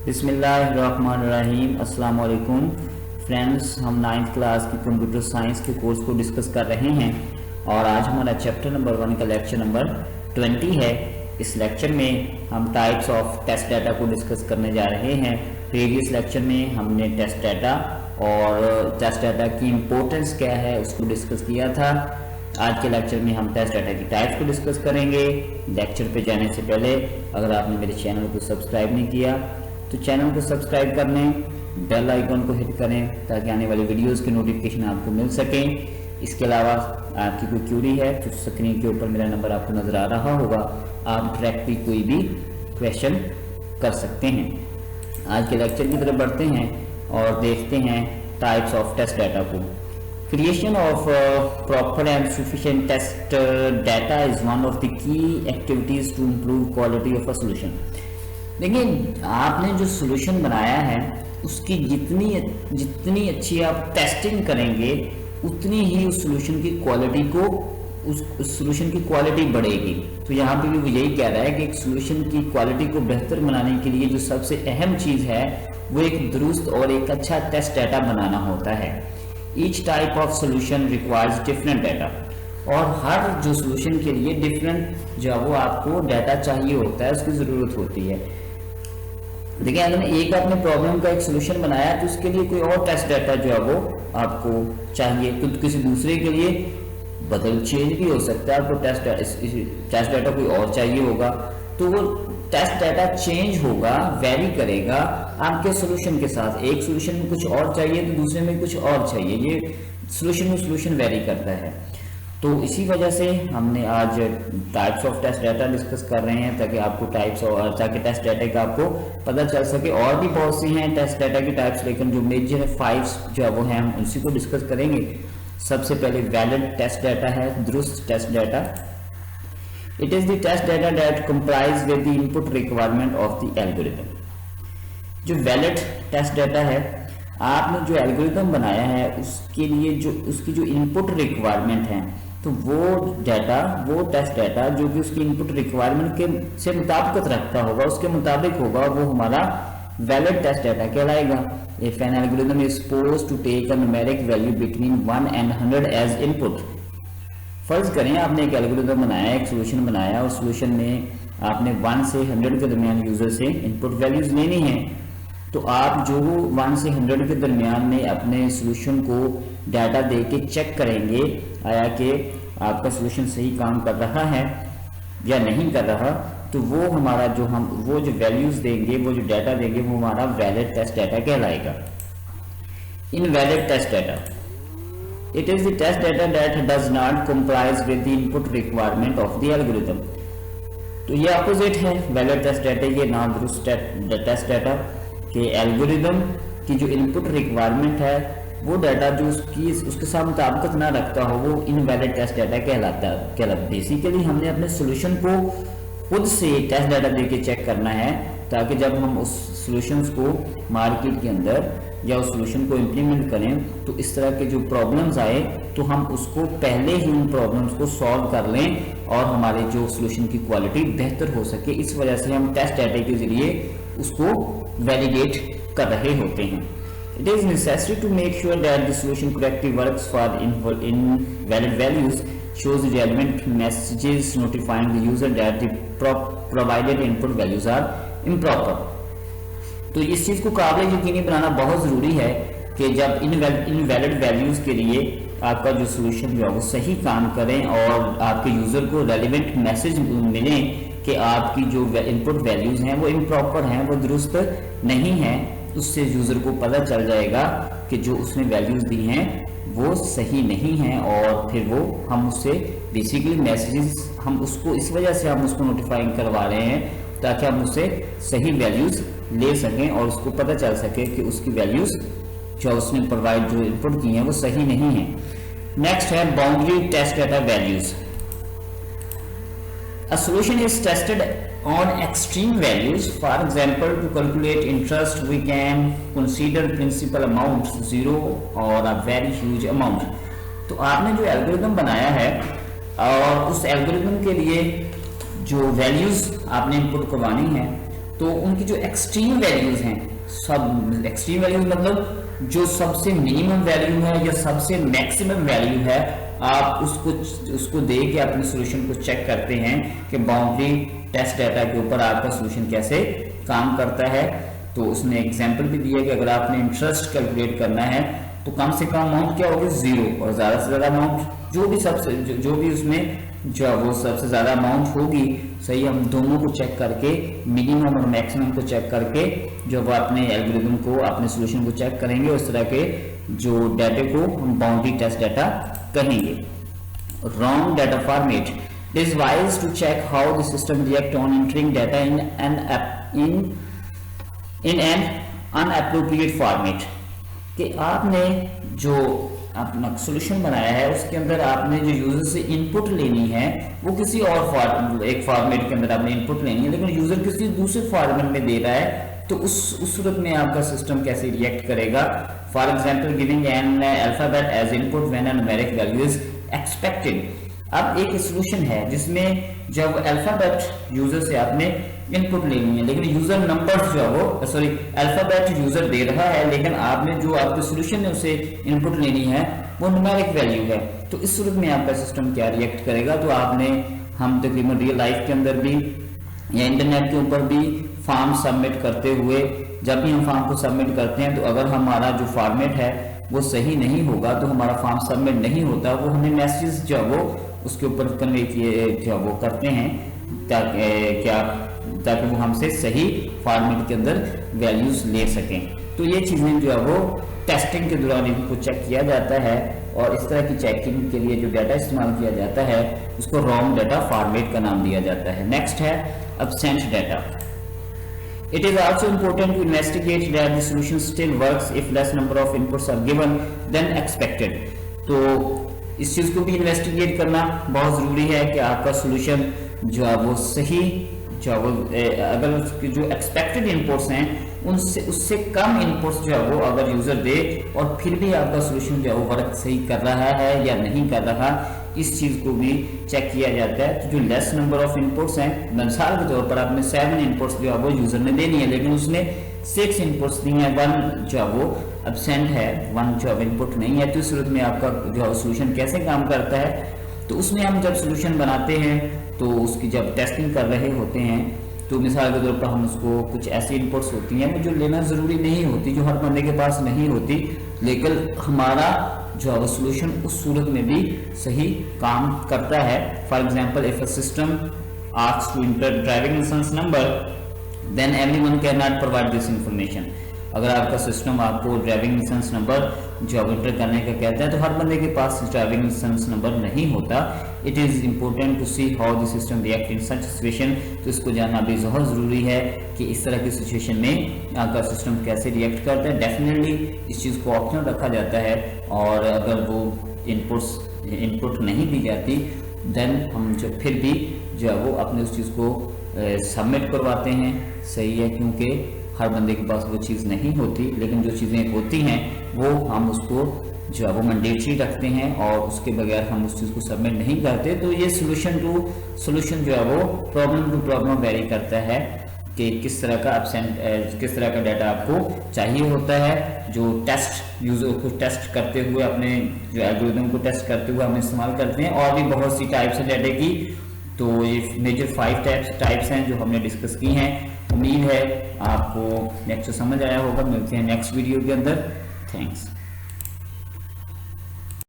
बिस्मिल्लाहिर्रहमानिर्रहीम। अस्सलाम वालेकुम फ्रेंड्स, हम 9th क्लास की कंप्यूटर साइंस के कोर्स को डिस्कस कर रहे हैं और आज हमारा चैप्टर नंबर 1 का लेक्चर नंबर 20 है। इस लेक्चर में हम टाइप्स ऑफ टेस्ट डाटा को डिस्कस करने जा रहे हैं। प्रीवियस लेक्चर में हमने टेस्ट डाटा और टेस्ट डाटा की इम्पोर्टेंस क्या है उसको डिस्कस किया था। आज के लेक्चर में हम टेस्ट डाटा की टाइप्स को डिस्कस करेंगे। लेक्चर पे जाने से पहले अगर आपने मेरे चैनल को सब्सक्राइब नहीं किया तो चैनल को सब्सक्राइब कर लें, बेल आइकन को हिट करें ताकि आने वाली वीडियोस के नोटिफिकेशन आपको मिल सकें। इसके अलावा आपकी कोई क्यूरी है तो स्क्रीन के ऊपर मेरा नंबर आपको नज़र आ रहा होगा, आप डायरेक्टली कोई भी क्वेश्चन कर सकते हैं। आज के लेक्चर की तरफ बढ़ते हैं और देखते हैं टाइप्स ऑफ टेस्ट डाटा को। Creation of proper and sufficient test data is one of the key activities to improve quality of a solution। देखिए, आपने जो सोल्यूशन बनाया है उसकी जितनी अच्छी आप टेस्टिंग करेंगे उतनी ही उस सोल्यूशन की क्वालिटी को उस सोल्यूशन की क्वालिटी बढ़ेगी। तो यहाँ पे भी वो यही कह रहा है कि एक सोल्यूशन की क्वालिटी को बेहतर बनाने के लिए जो सबसे अहम चीज़ है वो एक दुरुस्त और एक अच्छा टेस्ट डाटा बनाना होता है। Each type of solution requires different data, और हर जो सोल्यूशन के लिए डिफरेंट जो वो आपको डाटा चाहिए होता है, उसकी ज़रूरत होती है। देखिए, अगर एक आपने प्रॉब्लम का एक सोल्यूशन बनाया तो उसके लिए कोई और टेस्ट डाटा जो है वो आपको चाहिए, तो किसी दूसरे के लिए चेंज भी हो सकता है, आपको टेस्ट डाटा कोई और चाहिए होगा, तो वो टेस्ट डाटा चेंज होगा, वेरी करेगा आपके सोल्यूशन के साथ। एक सोल्यूशन में कुछ और चाहिए तो दूसरे में कुछ और चाहिए, ये सोल्यूशन वेरी करता है। तो इसी वजह से हमने आज types of test data discuss कर रहे हैं ताकि आपको ताकि टेस्ट डाटा का आपको पता चल सके। और भी बहुत सी हैं टेस्ट डाटा की टाइप्स, लेकिन जो मेजर 5 जो है वो हैं हम उसी को डिस्कस करेंगे। सबसे पहले वैलिड टेस्ट डाटा है, दुरुस्त test data. It is the test data that complies with the input requirement of the algorithm. जो वैलिड टेस्ट डाटा है, आपने जो एल्गोरिथम बनाया है उसके लिए जो उसकी जो इनपुट रिक्वायरमेंट है, तो वो टेस्ट डाटा जो कि उसकी इनपुट रिक्वायरमेंट के से मुताबिकत रखता होगा, उसके मुताबिक होगा, वो हमारा वैलिड टेस्ट डाटा कहलाएगा। If an algorithm is supposed to take a numeric value between 1 and 100 as input. फर्ज करें आपने एक एल्गोरिथम बनाया, एक सोल्यूशन बनाया, और सोल्यूशन में आपने 1 से 100 के दरमियान यूजर से इनपुट वैल्यूज लेनी है। तो आप जो 1 से 100 के दरमियान में अपने सोल्यूशन को डाटा दे के चेक करेंगे आया कि आपका सोल्यूशन सही काम कर रहा है या नहीं कर रहा, तो वो हमारा वो जो वैल्यूज देंगे, वो जो डाटा देंगे, वो हमारा वैलिड टेस्ट डाटा कहलाएगा। Invalid test data, it is the test data that does not complies with the input requirement of the algorithm. तो ये अपोजिट है वैलिड टेस्ट डाटा, ये नादुरुस्त टेस्ट डाटा कि एल्गोरिथम की जो इनपुट रिक्वायरमेंट है वो डाटा जो उसके साथ मुताबिकत ना रखता हो, वो इनवैलिड टेस्ट डाटा कहलाता है। बेसिकली हमने अपने सोल्यूशन को खुद से टेस्ट डाटा देके चेक करना है ताकि जब हम उस सोल्यूशन को मार्केट के अंदर या उस सोल्यूशन को इम्प्लीमेंट करें तो इस तरह के जो प्रॉब्लम्स आए तो हम उसको पहले ही उन प्रॉब्लम्स को सॉल्व कर लें और हमारे जो सोल्यूशन की क्वालिटी बेहतर हो सके। इस वजह से हम टेस्ट डाटा के जरिए उसको वैलिडेट कर रहे होते हैं। It is necessary to make sure that the solution correctly works for invalid values, shows the relevant messages notifying the user that the provided input values are improper। तो इस चीज़ को काबिल यकीनी बनाना बहुत ज़रूरी है कि जब इनवैलिड वैल्यूज़ के लिए आपका जो सोल्यूशन जो है वो सही काम करें और आपके यूज़र को रेलिवेंट मैसेज मिले कि आपकी जो इनपुट वैल्यूज़ हैं वो इम्प्रॉपर हैं, वो दुरुस्त नहीं हैं। उससे यूज़र को पता चल जाएगा कि जो उसने वैल्यूज़ दी हैं वो सही नहीं हैं, और फिर वो हम उससे बेसिकली मैसेजेस हम उसको इस वजह से हम उसको नोटिफाइंग करवा रहे हैं ताकि हम उससे सही वैल्यूज़ ले सकें और उसको पता चल सके कि उसकी वैल्यूज़ जो उसने जो इनपुट की हैं वो सही नहीं है। नेक्स्ट है boundary test data values. A solution is tested on extreme values. For example, to calculate interest, we can consider principal amount 0 or a very huge amount। तो आपने जो एल्गोरिथम बनाया है और उस एल्गोरिथम के लिए जो वैल्यूज आपने इनपुट करवानी है तो उनकी जो एक्सट्रीम वैल्यूज हैं, सब एक्सट्रीम वैल्यूज मतलब जो सबसे मिनिमम वैल्यू है या सबसे मैक्सिमम वैल्यू है, आप उसको दे के अपने सॉल्यूशन को चेक करते हैं कि बाउंड्री टेस्ट डाटा के ऊपर आपका सॉल्यूशन कैसे काम करता है। तो उसने एग्जांपल भी दिया कि अगर आपने इंटरेस्ट कैलकुलेट करना है तो कम से कम अमाउंट क्या होगी 0, और ज्यादा से ज्यादा अमाउंट जो भी उसमें जो वो सबसे ज्यादा अमाउंट होगी, सही, हम दोनों को चेक करके मिनिमम और मैक्सिमम को चेक करके जो वो अपने एल्गोरिथम को, अपने सॉल्यूशन को चेक करेंगे। उस तरह के जो डाटा को हम बाउंड्री टेस्ट डाटा कहेंगे। Wrong data format, it is wise to check how the system react on entering data in an inappropriate format, कि आपने जो अपना सॉल्यूशन बनाया है उसके अंदर आपने जो यूजर से इनपुट लेनी है वो किसी और एक फॉर्मेट के अंदर आपने इनपुट लेनी है, लेकिन यूजर किसी दूसरे फॉर्मेट में दे रहा है, तो उस सूरत में आपका सिस्टम कैसे रिएक्ट करेगा। For example giving an alphabet as input when an numeric value is expected. अब एक सॉल्यूशन है जिसमें जब अल्फाबेट यूजर से आपने इनपुट लेनी है, लेकिन यूजर नंबर जो है वो अल्फाबेट यूजर दे रहा है, लेकिन आपने जो आपके सॉल्यूशन में उसे इनपुट लेनी है वो न्यूमेरिक वैल्यू है। तो इस सूरत में आपका सिस्टम क्या रिएक्ट करेगा। तो हम तकरीबन रियल लाइफ के अंदर भी या इंटरनेट के ऊपर भी फॉर्म सबमिट करते हुए, जब भी हम फॉर्म को सबमिट करते हैं, तो अगर हमारा जो फॉर्मेट है वो सही नहीं होगा तो हमारा फॉर्म सबमिट नहीं होता, वो हमें मैसेज जो वो उसके ऊपर कन्वे किए जो वो करते हैं ताकि वो हमसे सही फॉर्मेट के अंदर वैल्यूज ले सकें। तो ये चीजें जो है वो टेस्टिंग के दौरान इनको चेक किया जाता है, और इस तरह की चेकिंग के लिए जो डाटा इस्तेमाल किया जाता है उसको रॉन्ग डाटा फॉर्मेट का नाम दिया जाता है। नेक्स्ट है absent data. It is also important to investigate that the solution still works if less number of inputs are given than expected। तो इस चीज को भी इन्वेस्टिगेट करना बहुत जरूरी है कि आपका सॉल्यूशन जो है वो सही, जो वो अगर जो एक्सपेक्टेड इनपुट्स हैं उससे कम इनपुट्स जो है वो अगर यूजर दे और फिर भी आपका सॉल्यूशन जो है वो वर्क सही कर रहा है या नहीं कर रहा, इस चीज को भी चेक किया जाता है। तो जो लेस नंबर ऑफ इनपुट्स हैं, मिसाल के तौर पर आपने 7 इनपुट्स जो है वो यूजर ने देनी है, लेकिन उसने 6 इनपुट्स दी हैं, 1 जो है वो एब्सेंट है, 1 जो इनपुट नहीं है, तो इस सूरत में आपका जो सॉल्यूशन कैसे काम करता है। तो उसमें हम जब सॉल्यूशन बनाते हैं तो उसकी जब टेस्टिंग कर रहे होते हैं तो मिसाल के तौर पर हम उसको कुछ ऐसी इनपुट्स होती हैं जो लेना जरूरी नहीं होती, जो हर बंदे के पास नहीं होती, लेकिन हमारा जो है सॉल्यूशन उस सूरत में भी सही काम करता है। For example if a system asks to enter driving licence number then everyone can not provide this information. अगर आपका सिस्टम आपको ड्राइविंग लाइसेंस नंबर जो एंटर करने का कहता है तो हर बंदे के पास ड्राइविंग लाइसेंस नंबर नहीं होता। It is important to see how the system react in such situation. तो इसको जानना भी बहुत जरूरी है कि इस तरह की सिचुएशन में आपका सिस्टम कैसे रिएक्ट करता है। डेफिनेटली इस चीज़ को ऑप्शनल रखा जाता है, और अगर वो इनपुट नहीं दी जाती देन हम जो फिर भी जो है वो अपने उस चीज़ को सबमिट करवाते हैं। सही है, क्योंकि हर बंदे के पास वो चीज़ नहीं होती, लेकिन जो चीज़ें होती हैं वो हम उसको जो है वो मैंडेटरी रखते हैं और उसके बगैर हम उस चीज़ को सबमिट नहीं करते। तो ये सोल्यूशन टू सोल्यूशन जो है वो प्रॉब्लम टू प्रॉब्लम वेरी करता है कि किस तरह का डाटा आपको चाहिए होता है। जो टेस्ट यूजर को टेस्ट करते हुए, अपने जो एल्गोरिथम को टेस्ट करते हुए हम इस्तेमाल करते हैं, और भी बहुत सी टाइप्स है डाटा की। तो ये मेजर 5 टाइप्स हैं जो हमने डिस्कस की हैं। उम्मीद है आपको नेक्स्ट समझ आया होगा। मिलते हैं नेक्स्ट वीडियो के अंदर। थैंक्स।